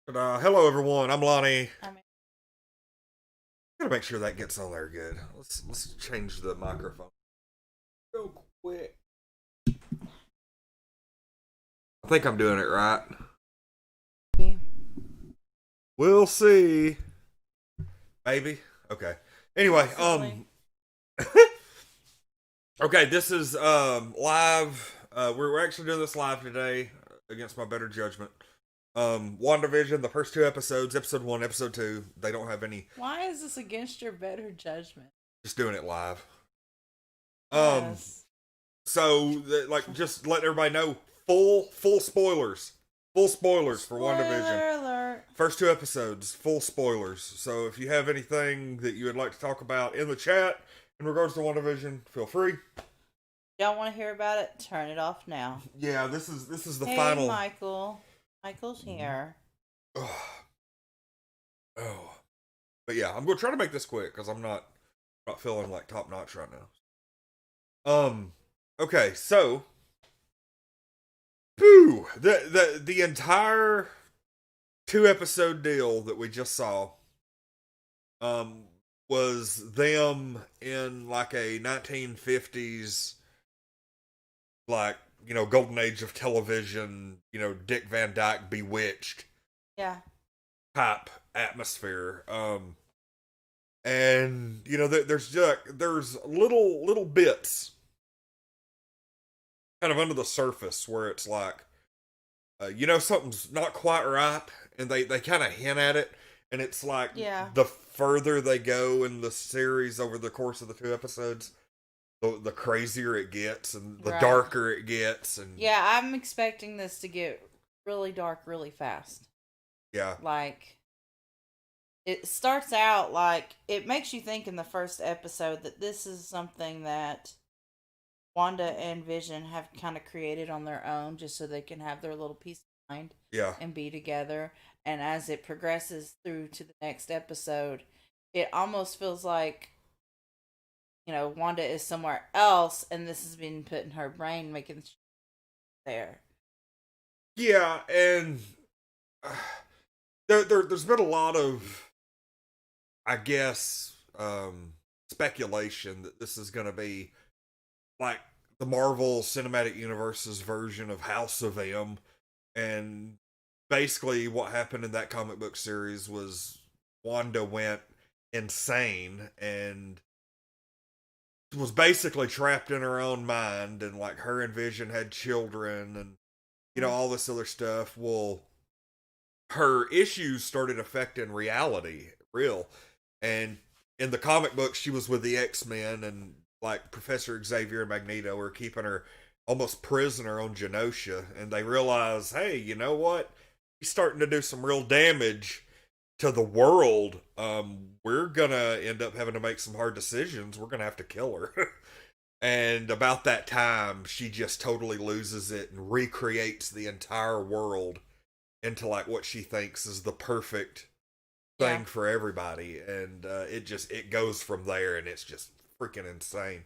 Hello everyone, I'm Lonnie. I mean, Gotta make sure that gets on there good. Let's change the microphone real quick. I think I'm doing it right. We'll see. Maybe. Okay. Anyway, possibly. okay, this is live. We're actually doing this live today against my better judgment. WandaVision, the first two episodes, episode one, episode two, they don't have any. Why is this against your better judgment? Just doing it live. Um, Yes. like, just let everybody know, full spoilers, full spoilers for WandaVision. Spoiler alert. First two episodes, full spoilers. So if you have anything that you would like to talk about in the chat in regards to WandaVision, feel free. Y'all want to hear about it? Turn it off now. Yeah, this is the Hey, final. Michael. Michael's here. Oh, but yeah, I'm gonna try to make this quick because I'm not feeling like top notch right now. Okay, so, the entire two episode deal that we just saw, um, was them in like a 1950s, like, golden age of television, Dick Van Dyke Bewitched Yeah. type atmosphere. And there's little bits kind of under the surface where it's like, something's not quite right, and they kind of hint at it, and it's like, Yeah. the further they go in the series over the course of the two episodes, the crazier it gets, and the Right. darker it gets, and Yeah, I'm expecting this to get really dark really fast. yeah, Like, it starts out like, it makes you think in the first episode that this is something that Wanda and Vision have kind of created on their own just so they can have their little peace of mind yeah, and be together. And as it progresses through to the next episode, it almost feels like, Wanda is somewhere else and this has been put in her brain, making there. yeah, and uh, there's been a lot of, I guess, speculation that this is going to be like the Marvel Cinematic Universe's version of House of M. And basically, what happened in that comic book series was Wanda went insane and was basically trapped in her own mind. And like her and Vision had children and, all this other stuff. Well, her issues started affecting reality, real. And in the comic book, she was with the X-Men, and like Professor Xavier and Magneto were keeping her almost prisoner on Genosha, and they realize, hey, you know what? She's starting to do some real damage to the world. We're gonna end up having to make some hard decisions. We're gonna have to kill her. And about that time, she just totally loses it and recreates the entire world into like what she thinks is the perfect Yeah. thing for everybody, and it goes from there, and it's just freaking insane.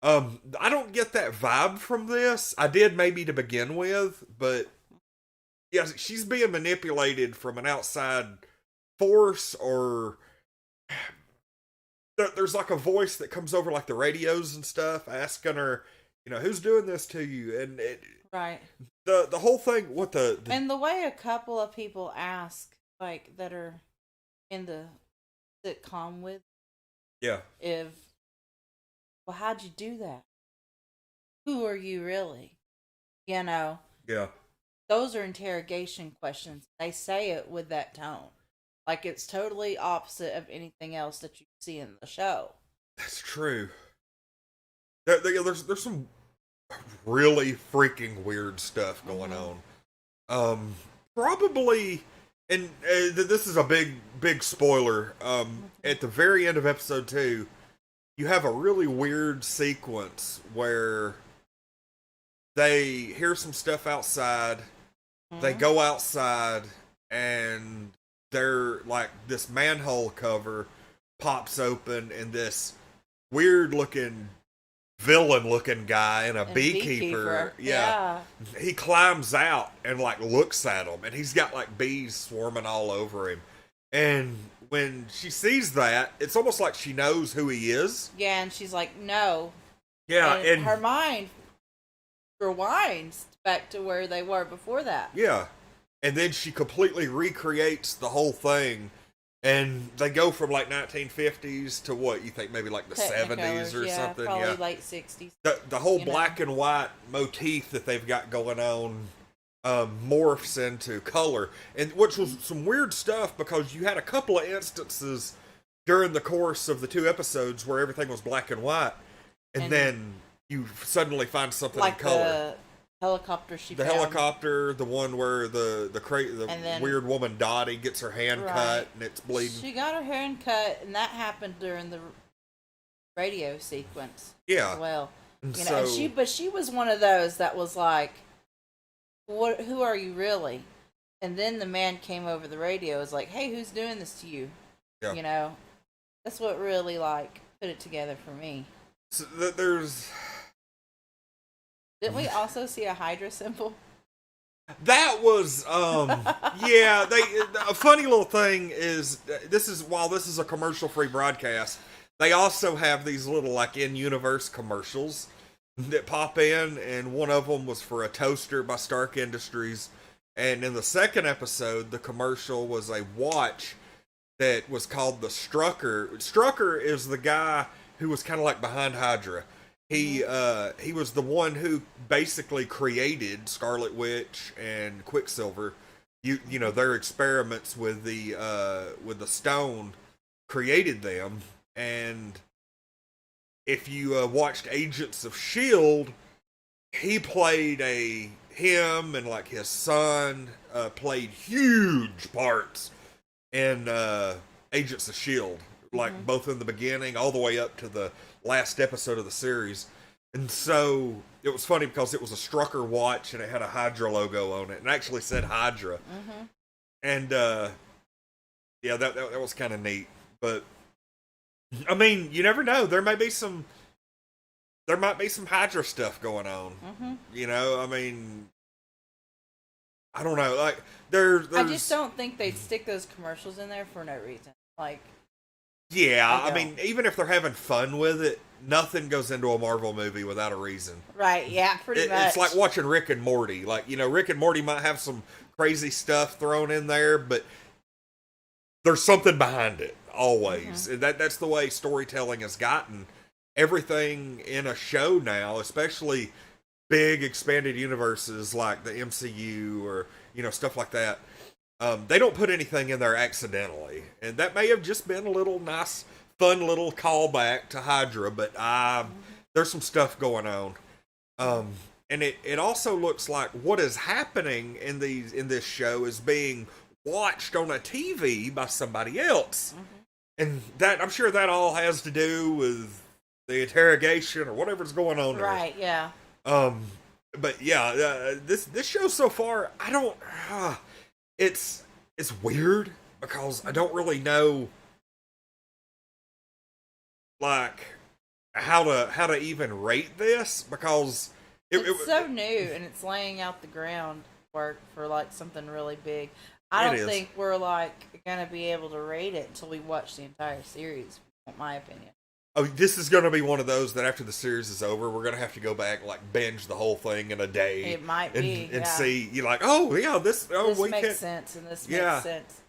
I don't get that vibe from this. I did maybe to begin with, but yeah, she's being manipulated from an outside force, or there's like a voice that comes over like the radios and stuff asking her, who's doing this to you, and Right. the whole thing, what the And the way a couple of people ask, like, that are in the sitcom with, yeah, if, well, how'd you do that? Who are you really? You know, yeah, those are interrogation questions. They say it with that tone. Like it's totally opposite of anything else that you see in the show. that's true. There's some really freaking weird stuff going Mm-hmm. on. Probably, and this is a big spoiler. At the very end of episode two, you have a really weird sequence where they hear some stuff outside. They Mm-hmm. go outside, and they're like, this manhole cover pops open, and this weird looking villain looking guy and a And beekeeper. Yeah. He climbs out and like looks at him, and he's got like bees swarming all over him. And when she sees that, it's almost like she knows who he is. Yeah, and she's like, no. Yeah, and her mind rewinds back to where they were before that. Yeah. And then she completely recreates the whole thing. And they go from like 1950s to what you think, maybe like the 70s or something. Probably late 60s. The whole black and white motif that they've got going on morphs into color, and which was some weird stuff because you had a couple of instances during the course of the 2 episodes where everything was black and white, and then you suddenly find something like in color. The helicopter helicopter, the one where the weird woman Dottie gets her hand cut and it's bleeding. She got her hand cut, and that happened during the radio sequence. Yeah. As well, and you know, she was one of those that was like, "What? Who are you really?" And then the man came over the radio, was like, "Hey, who's doing this to you?" Yeah. You know, that's what really like put it together for me. So there's. Didn't we also see a Hydra symbol? That was, yeah. A funny little thing is while this is a commercial-free broadcast, they also have these little like in-universe commercials that pop in, and one of them was for a toaster by Stark Industries, and in the second episode, the commercial was a watch that was called the Strucker. Strucker is the guy who was kind of like behind Hydra. He was the one who basically created Scarlet Witch and Quicksilver. You know, their experiments with the stone created them. And if you watched Agents of S.H.I.E.L.D., he played him and like his son played huge parts in Agents of S.H.I.E.L.D., like both in the beginning all the way up to the last episode of the series. And so it was funny because it was a Strucker watch and it had a Hydra logo on it and actually said Hydra. And yeah, that was kind of neat. But I mean, you never know, there might be some Hydra stuff going on. You know, I mean, I don't know, like there's I just don't think they'd stick those commercials in there for no reason. Like, yeah, I mean, even if they're having fun with it, nothing goes into a Marvel movie without a reason. Right, yeah, pretty much. It's like watching Rick and Morty. Like, you know, Rick and Morty might have some crazy stuff thrown in there, but there's something behind it, always. And that's the way storytelling has gotten. Everything in a show now, especially big expanded universes like the MCU or, you know, stuff like that, they don't put anything in there accidentally. And that may have just been a little nice, fun little callback to Hydra, but there's some stuff going on. And it also looks like what is happening in this show is being watched on a TV by somebody else. And that, I'm sure that all has to do with the interrogation or whatever's going on there. Right, yeah. But yeah, this show so far, I don't... It's weird because I don't really know like how to even rate this because it's so new and it's laying out the groundwork for like something really big. I don't think we're like gonna be able to rate it until we watch the entire series, in my opinion. Oh, this is gonna be one of those that after the series is over, we're gonna have to go back and like binge the whole thing in a day. It might be, and see. You're like, oh yeah, this makes sense, and this makes sense.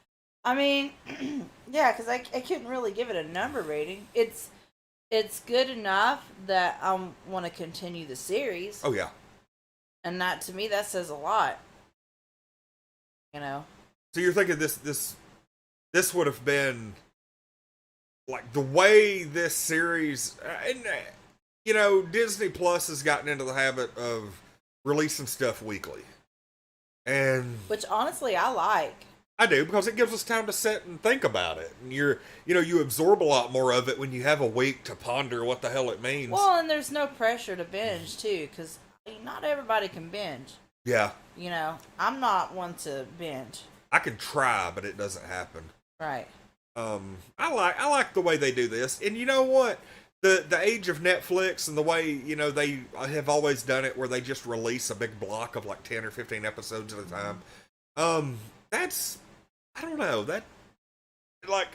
I mean, yeah, because I couldn't really give it a number rating. It's good enough that I want to continue the series. Oh yeah, and that to me that says a lot. You know. So you're thinking this would have been. Like, the way this series... And, you know, Disney Plus has gotten into the habit of releasing stuff weekly. And... Which, honestly, I like. I do, because it gives us time to sit and think about it. And you absorb a lot more of it when you have a week to ponder what the hell it means. Well, and there's no pressure to binge, too, because not everybody can binge. Yeah. You know, I'm not one to binge. I can try, but it doesn't happen. Right. I like the way they do this, and you know what? the age of Netflix and the way, they have always done it where they just release a big block of like 10 or 15 episodes at a time. That's, I don't know, that, like,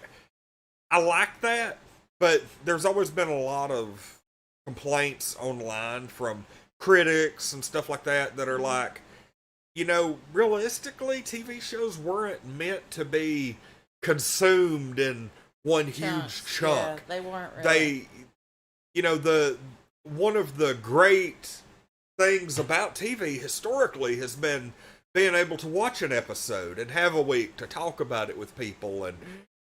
I like that, but there's always been a lot of complaints online from critics and stuff like that that are like, realistically, TV shows weren't meant to be consumed in one huge chunk. Yeah, they weren't really. The one of the great things about TV historically has been being able to watch an episode and have a week to talk about it with people and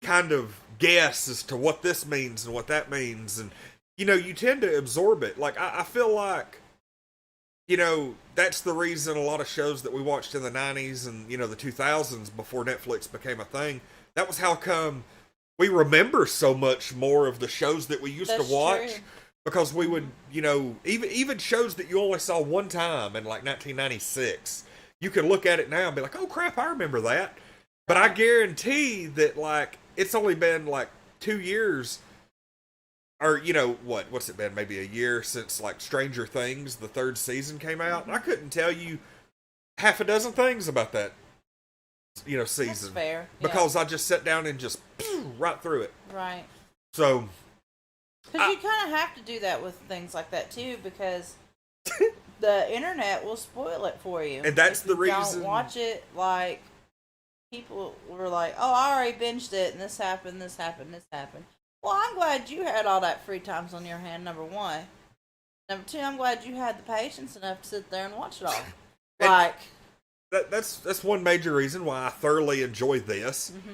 kind of guess as to what this means and what that means. And, you tend to absorb it. Like, I feel like, that's the reason a lot of shows that we watched in the 90s and, the 2000s before Netflix became a thing, that was how come we remember so much more of the shows that we used to watch. True. Because we would, even shows that you only saw one time in like 1996, you could look at it now and be like, oh crap, I remember that. But I guarantee that, like, it's only been like 2 years, or, what's it been, maybe a year since like Stranger Things, the 3rd season came out. And I couldn't tell you half a dozen things about that, season. That's fair. Because I just sat down and just right through it. Right. So... Because you kind of have to do that with things like that, too, because the internet will spoil it for you. And that's the reason... Don't watch it, like, people were like, oh, I already binged it, and this happened, this happened, this happened. Well, I'm glad you had all that free times on your hand, number one. Number two, I'm glad you had the patience enough to sit there and watch it all. Like... That's one major reason why I thoroughly enjoy this. Mm-hmm.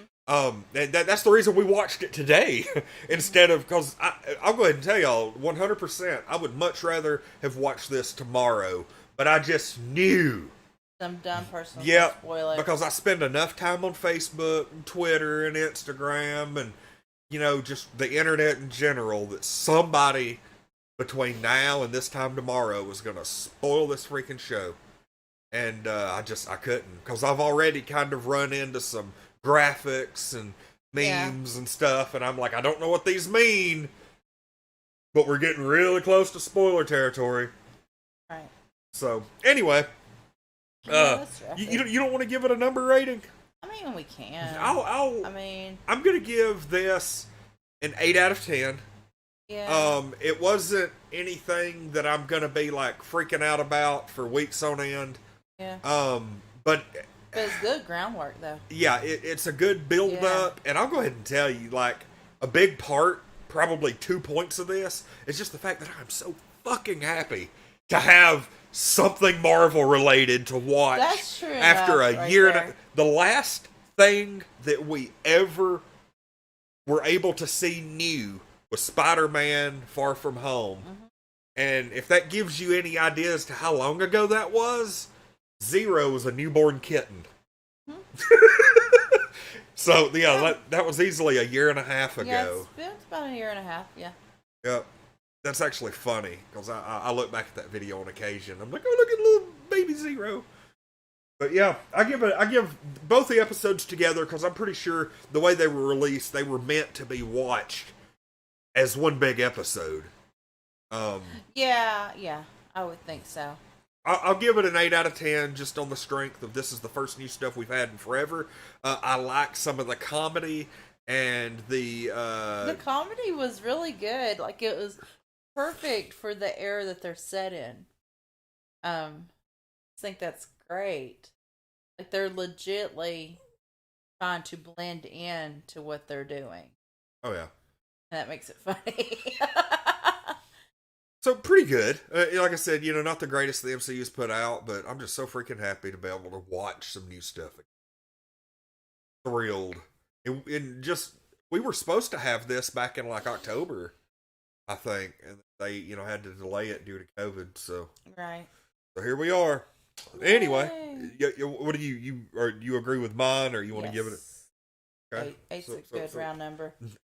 And that's the reason we watched it today instead of, because I'll go ahead and tell y'all 100%, I would much rather have watched this tomorrow, but I just knew some dumb person would spoil it. Because I spend enough time on Facebook and Twitter and Instagram and, just the internet in general that somebody between now and this time tomorrow was going to spoil this freaking show. And I couldn't, because I've already kind of run into some graphics and memes and stuff, and I'm like, I don't know what these mean, but we're getting really close to spoiler territory. Right. So, anyway, you don't want to give it a number rating? I mean, we can. I'm going to give this an 8 out of 10. Yeah. It wasn't anything that I'm going to be, like, freaking out about for weeks on end. Yeah. But it's good groundwork, though. Yeah, it's a good build-up, and I'll go ahead and tell you, like, a big part, probably 2 points of this, is just the fact that I'm so fucking happy to have something Marvel-related to watch. That's true. After a year and the last thing that we ever were able to see new was Spider-Man Far From Home. Mm-hmm. And if that gives you any idea as to how long ago that was... Zero was a newborn kitten. So, that was easily a year and a half ago. Yeah, it's about a year and a half, yeah. Yep. That's actually funny, because I look back at that video on occasion. I'm like, oh, look at little baby Zero. But yeah, I give both the episodes together, because I'm pretty sure the way they were released, they were meant to be watched as one big episode. Yeah, I would think so. I'll give it an 8 out of 10 just on the strength of this is the first new stuff we've had in forever. I like some of the comedy and the comedy was really good. Like, it was perfect for the era that they're set in. I think that's great. Like, they're legitly trying to blend in to what they're doing. Oh, yeah. And that makes it funny. So, pretty good. Like I said, not the greatest the MCU's put out, but I'm just so freaking happy to be able to watch some new stuff. Thrilled. And just, we were supposed to have this back in, like, October, I think. And they, had to delay it due to COVID, so. Right. So, here we are. Yay. Anyway, what do you agree with mine, or you want to give it a... Okay. Eight's a good round number.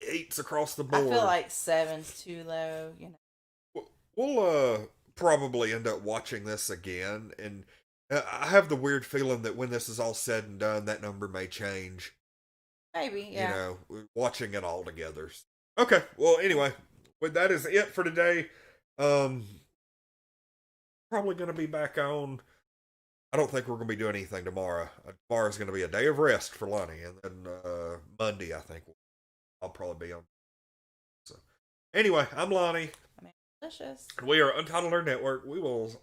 8's across the board. I feel like 7's too low, We'll probably end up watching this again, and I have the weird feeling that when this is all said and done, that number may change. Maybe, yeah. Watching it all together. Okay, well, anyway, but that is it for today. Probably going to be back on. I don't think we're going to be doing anything tomorrow. Tomorrow's going to be a day of rest for Lonnie, and then Monday, I think I'll probably be on. So, anyway, I'm Lonnie. I mean, delicious. We are Untitled Nerd Network. We will